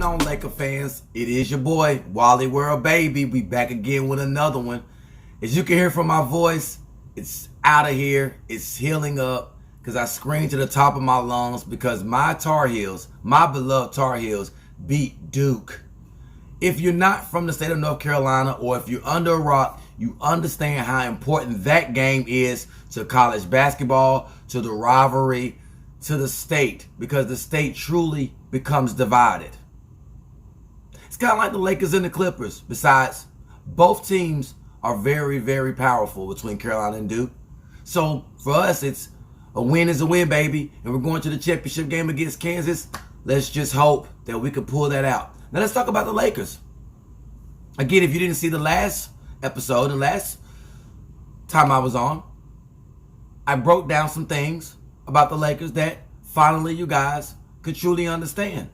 going on, Laker fans? It is your boy, Wally World Baby. We back again with another one. As you can hear from my voice, it's out of here. It's healing up because I screamed to the top of my lungs because my Tar Heels, my beloved Tar Heels, beat Duke. If you're not from the state of North Carolina or if you're under a rock, you understand how important that game is to college basketball, to the rivalry, to the state, because the state truly becomes divided. It's kind of like the Lakers and the Clippers. Besides, both teams are very, very powerful between Carolina and Duke. So for us, it's a win is a win, baby. And we're going to the championship game against Kansas. Let's just hope that we can pull that out. Now let's talk about the Lakers. Again, if you didn't see the last episode, the last time I was on, I broke down some things about the Lakers that finally you guys could truly understand.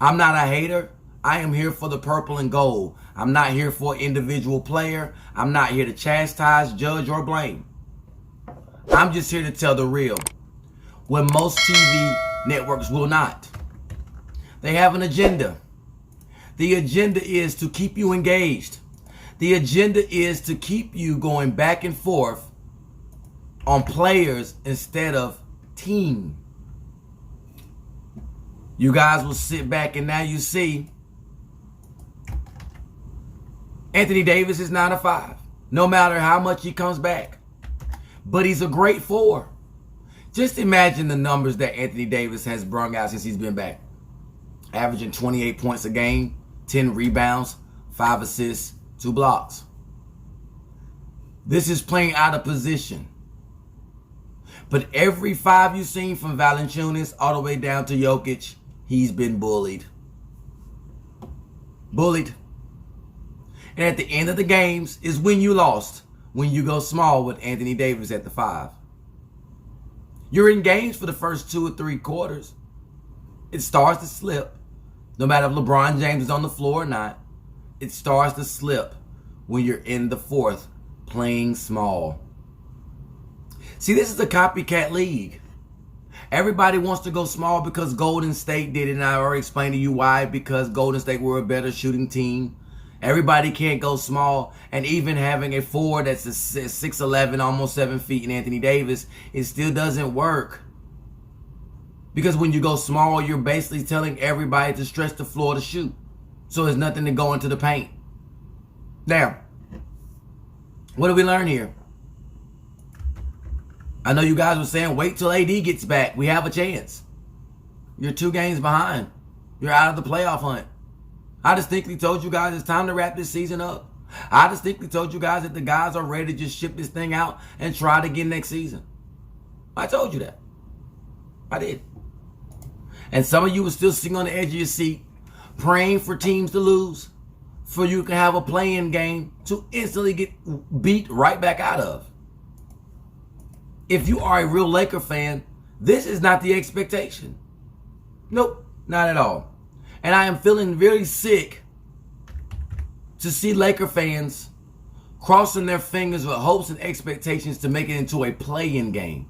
I'm not a hater. I am here for the purple and gold. I'm not here for an individual player. I'm not here to chastise, judge, or blame. I'm just here to tell the real, when most TV networks will not. They have an agenda. The agenda is to keep you engaged. The agenda is to keep you going back and forth on players instead of team. You guys will sit back and now you see Anthony Davis is 9 of 5. No matter how much he comes back. But he's a great 4. Just imagine the numbers that Anthony Davis has brung out since he's been back. Averaging 28 points a game, 10 rebounds, 5 assists, 2 blocks. This is playing out of position. But every 5 you've seen from Valanciunas all the way down to Jokic, he's been bullied. Bullied. And at the end of the games is when you lost, when you go small with Anthony Davis at the 5. You're in games for the first 2 or 3 quarters. It starts to slip. No matter if LeBron James is on the floor or not, it starts to slip when you're in the 4th playing small. See, this is a copycat league. Everybody wants to go small because Golden State did it, and I already explained to you why. Because Golden State were a better shooting team. Everybody can't go small, and even having a 4 that's a 6'11", almost 7 feet in Anthony Davis, it still doesn't work. Because when you go small, you're basically telling everybody to stretch the floor to shoot. So there's nothing to go into the paint. Now, what do we learn here? I know you guys were saying, wait till AD gets back. We have a chance. You're 2 games behind. You're out of the playoff hunt. I distinctly told you guys it's time to wrap this season up. I distinctly told you guys that the guys are ready to just ship this thing out and try it again next season. I told you that. I did. And some of you were still sitting on the edge of your seat, praying for teams to lose, for you can have a play-in game to instantly get beat right back out of. If you are a real Laker fan, this is not the expectation. Nope, not at all. And I am feeling very sick to see Laker fans crossing their fingers with hopes and expectations to make it into a play-in game.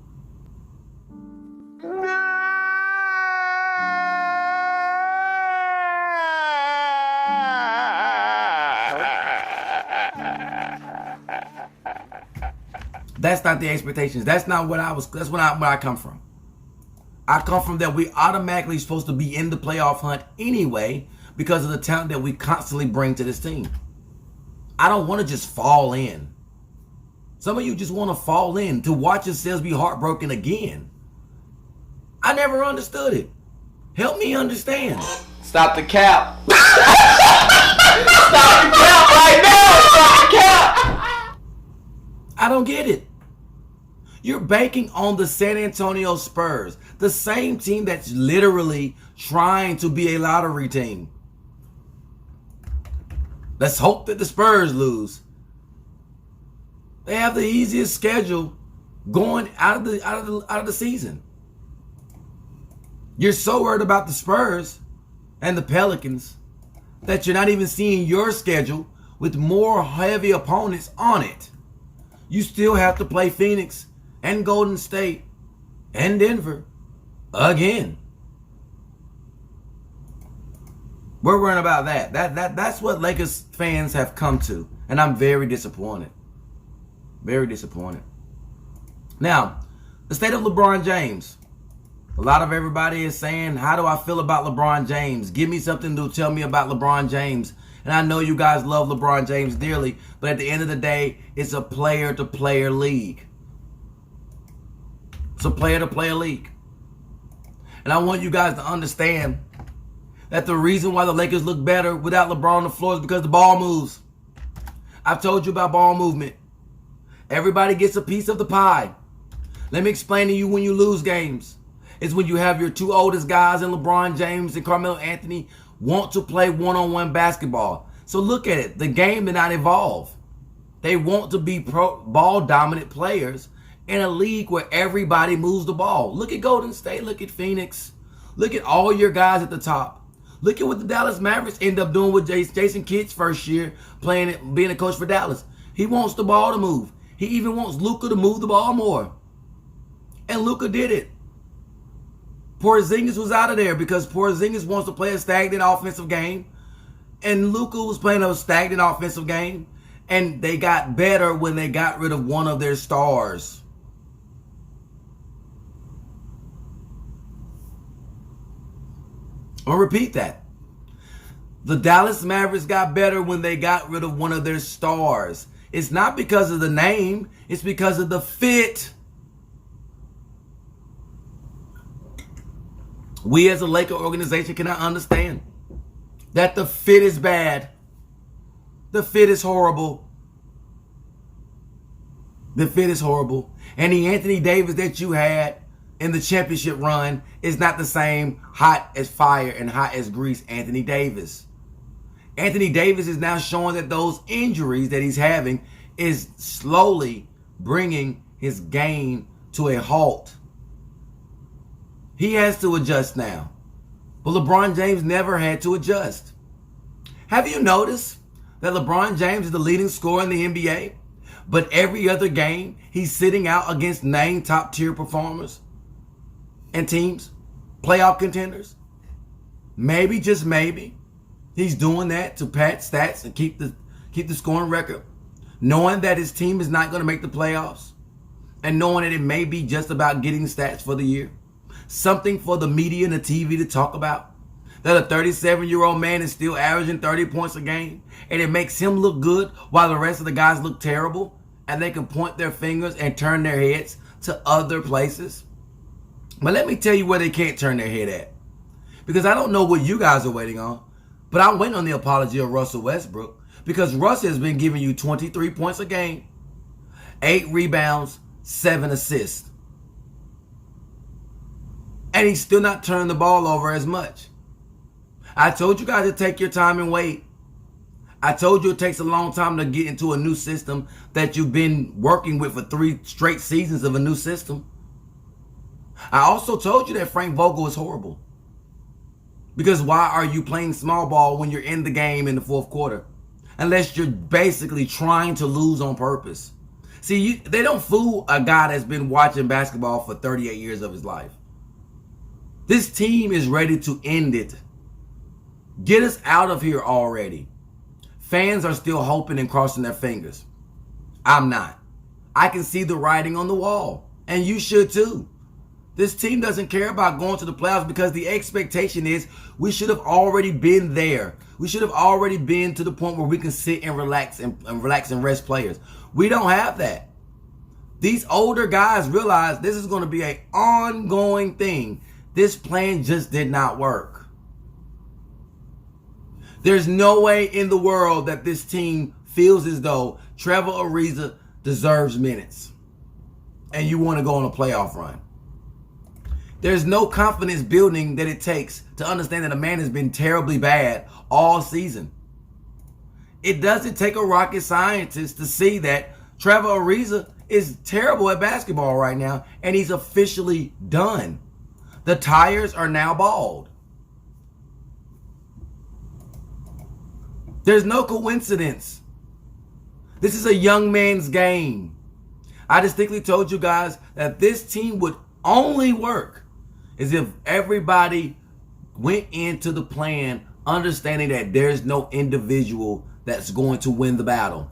That's not the expectations. That's not what that's where I come from. I come from that we automatically supposed to be in the playoff hunt anyway because of the talent that we constantly bring to this team. I don't want to just fall in. Some of you just want to fall in to watch yourselves be heartbroken again. I never understood it. Help me understand. Stop the cap. Stop the cap right now. Stop the cap. I don't get it. You're banking on the San Antonio Spurs, the same team that's literally trying to be a lottery team. Let's hope that the Spurs lose. They have the easiest schedule going out of the season. You're so worried about the Spurs and the Pelicans that you're not even seeing your schedule with more heavy opponents on it. You still have to play Phoenix and Golden State and Denver again. We're worrying about that. That's what Lakers fans have come to. And I'm very disappointed. Very disappointed. Now, the state of LeBron James. A lot of everybody is saying, how do I feel about LeBron James? Give me something to tell me about LeBron James. And I know you guys love LeBron James dearly, but at the end of the day, it's a player-to-player league. It's a player-to-player league. And I want you guys to understand that the reason why the Lakers look better without LeBron on the floor is because the ball moves. I've told you about ball movement. Everybody gets a piece of the pie. Let me explain to you when you lose games. It's when you have your two oldest guys in LeBron James and Carmelo Anthony want to play one-on-one basketball. So look at it. The game did not evolve. They want to be ball-dominant players in a league where everybody moves the ball. Look at Golden State. Look at Phoenix. Look at all your guys at the top. Look at what the Dallas Mavericks end up doing with Jason Kidd's first year being a coach for Dallas. He wants the ball to move. He even wants Luka to move the ball more. And Luka did it. Porzingis was out of there because Porzingis wants to play a stagnant offensive game. And Luka was playing a stagnant offensive game. And they got better when they got rid of one of their stars. I'll repeat that. The Dallas Mavericks got better when they got rid of one of their stars. It's not because of the name. It's because of the fit. We as a Laker organization cannot understand that the fit is bad. The fit is horrible. The fit is horrible. And the Anthony Davis that you had in the championship run is not the same hot as fire and hot as grease Anthony Davis. Anthony Davis is now showing that those injuries that he's having is slowly bringing his game to a halt. He has to adjust now. But LeBron James never had to adjust. Have you noticed that LeBron James is the leading scorer in the NBA? But every other game, he's sitting out against named top-tier performers and teams, playoff contenders. Maybe, just maybe, he's doing that to pad stats and keep the scoring record, knowing that his team is not going to make the playoffs, and knowing that it may be just about getting stats for the year. Something for the media and the TV to talk about. That a 37-year-old man is still averaging 30 points a game, and it makes him look good while the rest of the guys look terrible, and they can point their fingers and turn their heads to other places. But let me tell you where they can't turn their head at. Because I don't know what you guys are waiting on, but I'm waiting on the apology of Russell Westbrook, because Russ has been giving you 23 points a game, 8 rebounds, 7 assists. And he's still not turning the ball over as much. I told you guys to take your time and wait. I told you it takes a long time to get into a new system that you've been working with for 3 straight seasons of a new system. I also told you that Frank Vogel is horrible. Because why are you playing small ball when you're in the game in the fourth quarter? Unless you're basically trying to lose on purpose. See, they don't fool a guy that's been watching basketball for 38 years of his life. This team is ready to end it. Get us out of here already. Fans are still hoping and crossing their fingers. I'm not. I can see the writing on the wall. And you should too. This team doesn't care about going to the playoffs because the expectation is we should have already been there. We should have already been to the point where we can sit and relax and rest players. We don't have that. These older guys realize this is going to be an ongoing thing. This plan just did not work. There's no way in the world that this team feels as though Trevor Ariza deserves minutes and you want to go on a playoff run. There's no confidence building that it takes to understand that a man has been terribly bad all season. It doesn't take a rocket scientist to see that Trevor Ariza is terrible at basketball right now, and he's officially done. The tires are now bald. There's no coincidence. This is a young man's game. I distinctly told you guys that this team would only work as if everybody went into the plan understanding that there's no individual that's going to win the battle.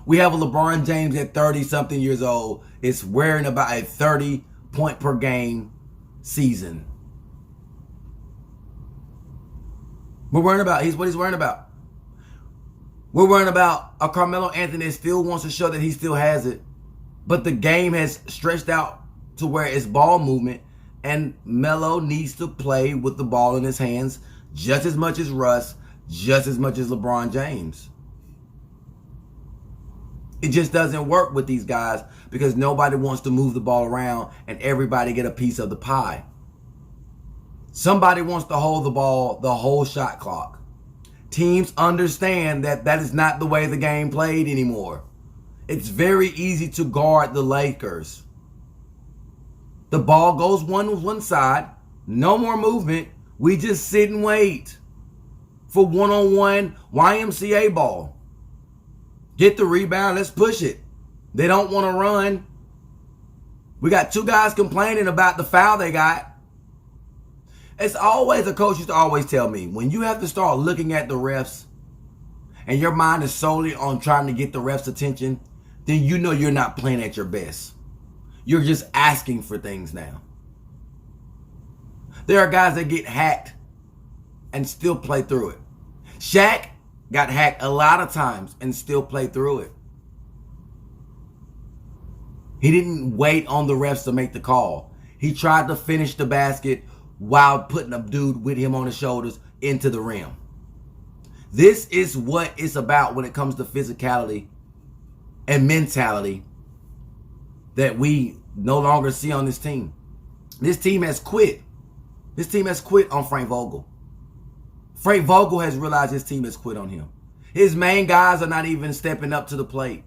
We have a LeBron James at 30-something years old is worrying about a 30-point per game season. We're worrying about, what he's worrying about. We're worrying about a Carmelo Anthony that still wants to show that he still has it. But the game has stretched out to where it's ball movement, and Melo needs to play with the ball in his hands just as much as Russ, just as much as LeBron James. It just doesn't work with these guys because nobody wants to move the ball around and everybody get a piece of the pie. Somebody wants to hold the ball the whole shot clock. Teams understand that that is not the way the game played anymore. It's very easy to guard the Lakers. The ball goes one side, no more movement. We just sit and wait for one-on-one YMCA ball. Get the rebound, let's push it. They don't want to run. We got two guys complaining about the foul they got. It's always, a coach used to always tell me, when you have to start looking at the refs and your mind is solely on trying to get the refs' attention, then you know you're not playing at your best. You're just asking for things now. There are guys that get hacked and still play through it. Shaq got hacked a lot of times and still played through it. He didn't wait on the refs to make the call. He tried to finish the basket while putting a dude with him on his shoulders into the rim. This is what it's about when it comes to physicality and mentality that we no longer see on this team. This team has quit. This team has quit on Frank Vogel. Frank Vogel has realized his team has quit on him. His main guys are not even stepping up to the plate.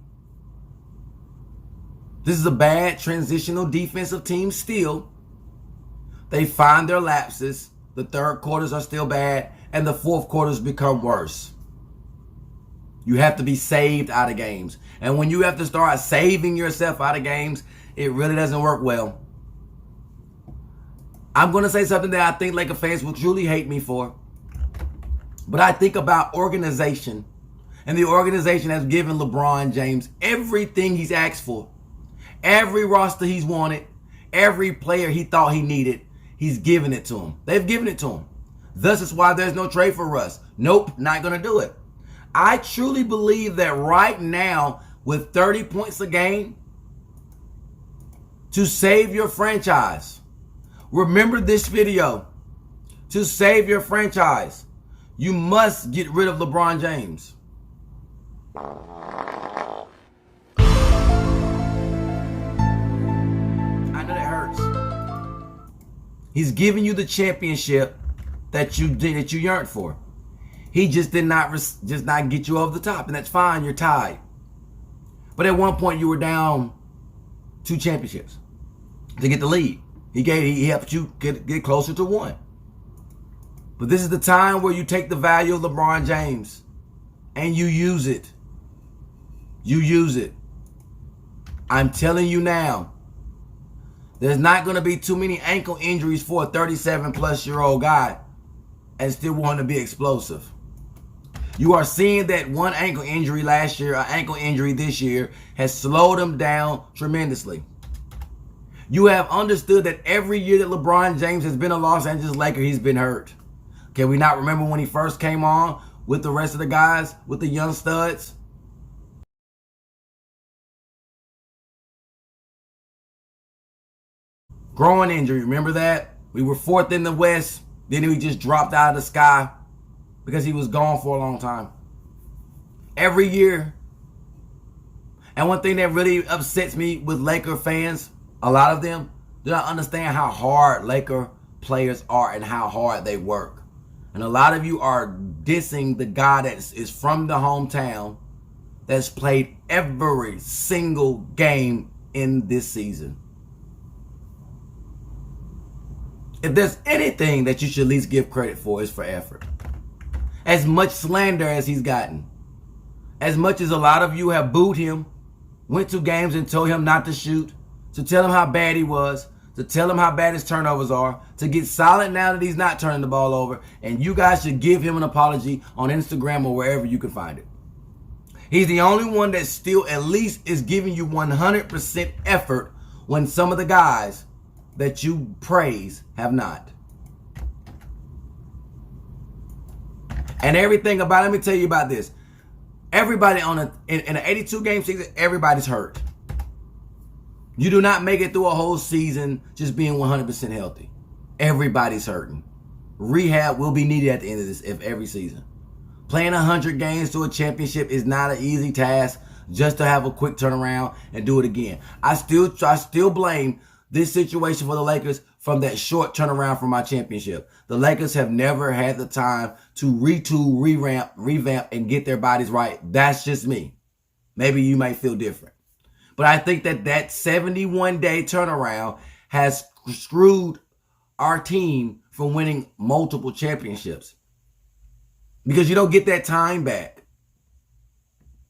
This is a bad transitional defensive team still. They find their lapses. The third quarters are still bad, and the fourth quarters become worse. You have to be saved out of games. And when you have to start saving yourself out of games, it really doesn't work well. I'm going to say something that I think Laker fans will truly hate me for. But I think about organization. And the organization has given LeBron James everything he's asked for. Every roster he's wanted. Every player he thought he needed. He's given it to him. They've given it to him. Thus is why there's no trade for Russ. Nope, not going to do it. I truly believe that right now, with 30 points a game, to save your franchise, remember this video, to save your franchise, you must get rid of LeBron James. I know that hurts. He's giving you the championship that you yearned for. He just did not get you over the top, and that's fine. You're tied. But at one point, you were down 2 championships to get the lead. He helped you get closer to 1. But this is the time where you take the value of LeBron James and you use it. You use it. I'm telling you now, there's not going to be too many ankle injuries for a 37-plus-year-old guy and still want to be explosive. You are seeing that one ankle injury last year, an ankle injury this year, has slowed him down tremendously. You have understood that every year that LeBron James has been a Los Angeles Laker, he's been hurt. Can we not remember when he first came on with the rest of the guys, with the young studs? Growing injury, remember that? We were 4th in the West, then he just dropped out of the sky because he was gone for a long time. Every year. And one thing that really upsets me with Laker fans, a lot of them do not understand how hard Laker players are and how hard they work. And a lot of you are dissing the guy that is from the hometown that's played every single game in this season. If there's anything that you should at least give credit for, is for effort. As much slander as he's gotten, as much as a lot of you have booed him, went to games and told him not to shoot, to tell him how bad he was, to tell him how bad his turnovers are, to get silent now that he's not turning the ball over, and you guys should give him an apology on Instagram or wherever you can find it. He's the only one that still at least is giving you 100% effort when some of the guys that you praise have not. And everything about, let me tell you about this. Everybody in an 82 game season, everybody's hurt. You do not make it through a whole season just being 100% healthy. Everybody's hurting. Rehab will be needed at the end of this every season. Playing 100 games to a championship is not an easy task just to have a quick turnaround and do it again. I still blame this situation for the Lakers from that short turnaround from my championship. The Lakers have never had the time to retool, revamp, and get their bodies right. That's just me. Maybe you might feel different. But I think that 71-day turnaround has screwed our team from winning multiple championships. Because you don't get that time back.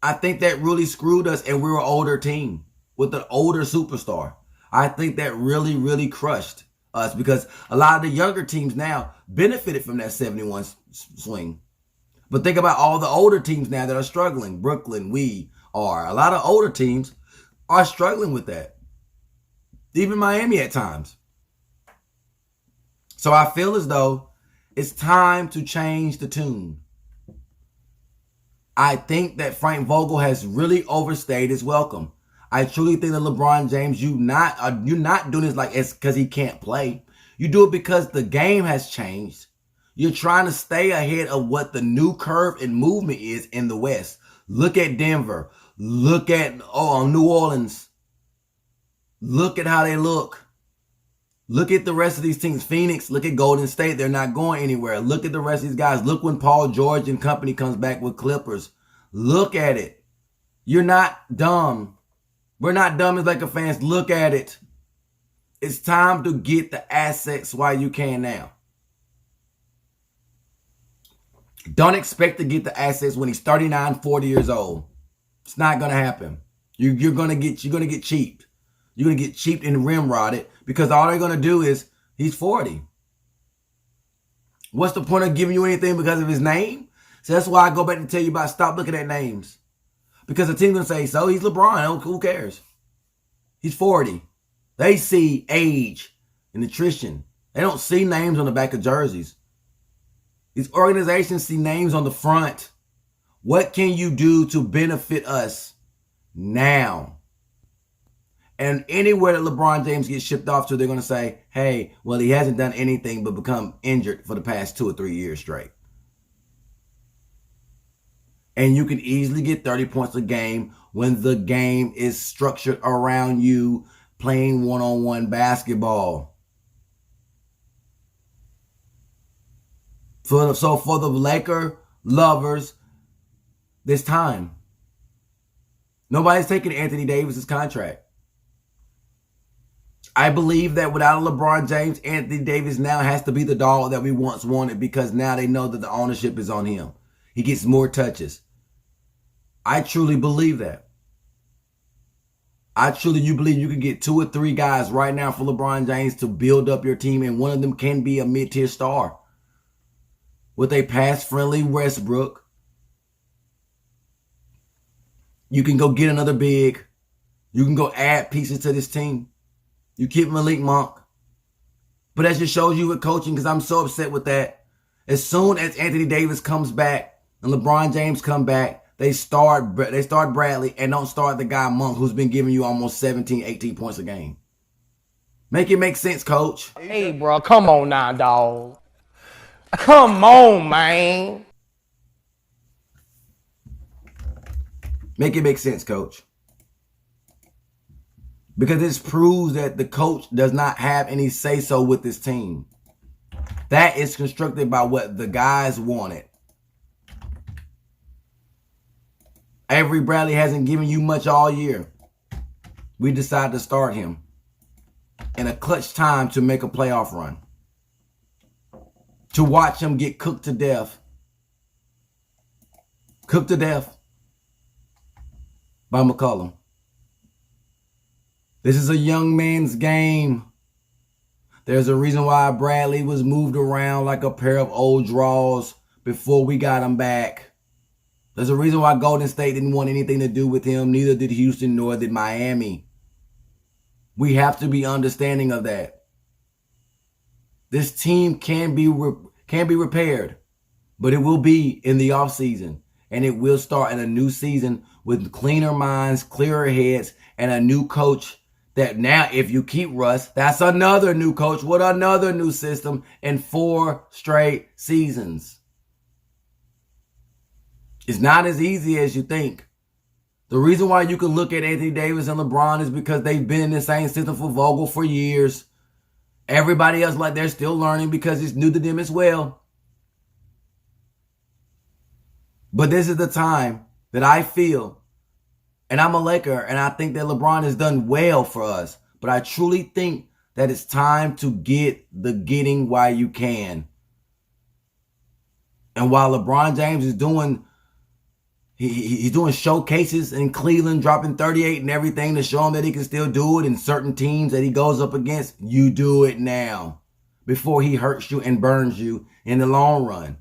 I think that really screwed us, and we're an older team with an older superstar. I think that really, really crushed us because a lot of the younger teams now benefited from that 71 swing. But think about all the older teams now that are struggling. Brooklyn, a lot of older teams are struggling with that. Even Miami at times. So I feel as though it's time to change the tune. I think that Frank Vogel has really overstayed his welcome. I truly think that LeBron James, you're not doing this like it's because he can't play. You do it because the game has changed. You're trying to stay ahead of what the new curve and movement is in the West. Look at Denver. Look at New Orleans. Look at how they look. Look at the rest of these teams. Phoenix, look at Golden State. They're not going anywhere. Look at the rest of these guys. Look when Paul George and company comes back with Clippers. Look at it. You're not dumb. We're not dumb as Laker fans. Look at it. It's time to get the assets while you can now. Don't expect to get the assets when he's 39, 40 years old. It's not going to happen. You're going to get cheaped. You're going to get cheaped and rim-rodded because all they're going to do is he's 40. What's the point of giving you anything because of his name? So that's why I go back and tell you about stop looking at names. Because the team's going to say, so he's LeBron. Who cares? He's 40. They see age and nutrition. They don't see names on the back of jerseys. These organizations see names on the front. What can you do to benefit us now? And anywhere that LeBron James gets shipped off to, they're going to say, hey, well, he hasn't done anything but become injured for the past 2 or 3 years straight. And you can easily get 30 points a game when the game is structured around you playing one-on-one basketball. So for the Laker lovers, this time, nobody's taking Anthony Davis' contract. I believe that without LeBron James, Anthony Davis now has to be the dog that we once wanted because now they know that the ownership is on him. He gets more touches. I truly believe that. You believe you can get 2 or 3 guys right now for LeBron James to build up your team, and one of them can be a mid-tier star with a pass-friendly Westbrook. You can go get another big. You can go add pieces to this team. You keep Malik Monk. But that just shows you with coaching because I'm so upset with that. As soon as Anthony Davis comes back and LeBron James come back, they start Bradley and don't start the guy Monk who's been giving you almost 17, 18 points a game. Make it make sense, coach. Hey, bro, come on now, dog. Come on, man. Make it make sense, coach. Because this proves that the coach does not have any say-so with this team. That is constructed by what the guys wanted. Avery Bradley hasn't given you much all year. We decided to start him in a clutch time to make a playoff run. To watch him get cooked to death. Cooked to death by McCollum. This is a young man's game. There's a reason why Bradley was moved around like a pair of old drawers before we got him back. There's a reason why Golden State didn't want anything to do with him. Neither did Houston, nor did Miami. We have to be understanding of that. This team can be repaired, but it will be in the offseason. And it will start in a new season with cleaner minds, clearer heads, and a new coach that now, if you keep Russ, that's another new coach with another new system in 4 straight seasons. It's not as easy as you think. The reason why you can look at Anthony Davis and LeBron is because they've been in the same system for Vogel for years. Everybody else, like, they're still learning because it's new to them as well. But this is the time that I feel, and I'm a Laker, and I think that LeBron has done well for us, but I truly think that it's time to get the getting while you can. And while LeBron James is doing, he's doing showcases in Cleveland, dropping 38 and everything to show him that he can still do it in certain teams that he goes up against, you do it now before he hurts you and burns you in the long run.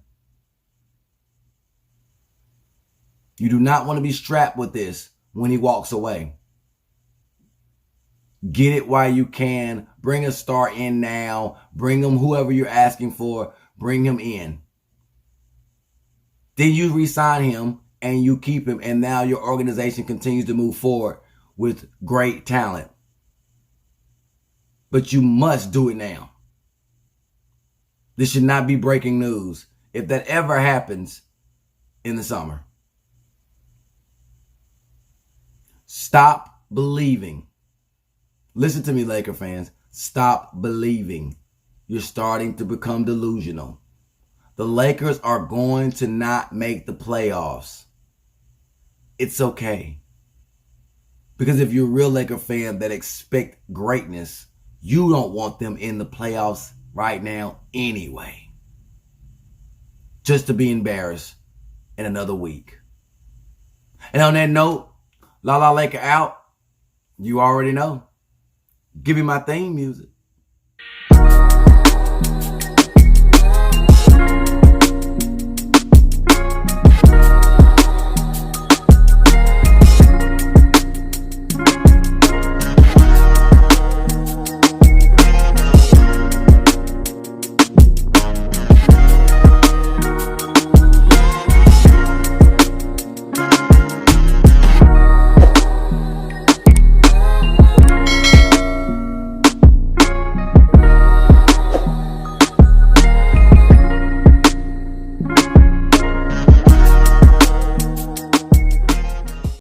You do not want to be strapped with this when he walks away. Get it while you can. Bring a star in now. Bring him whoever you're asking for. Bring him in. Then you re-sign him and you keep him. And now your organization continues to move forward with great talent. But you must do it now. This should not be breaking news if that ever happens in the summer. Stop believing. Listen to me, Laker fans. Stop believing. You're starting to become delusional. The Lakers are going to not make the playoffs. It's okay. Because if you're a real Laker fan that expect greatness, you don't want them in the playoffs right now anyway. Just to be embarrassed in another week. And on that note, La La Laker out. You already know. Give me my theme music.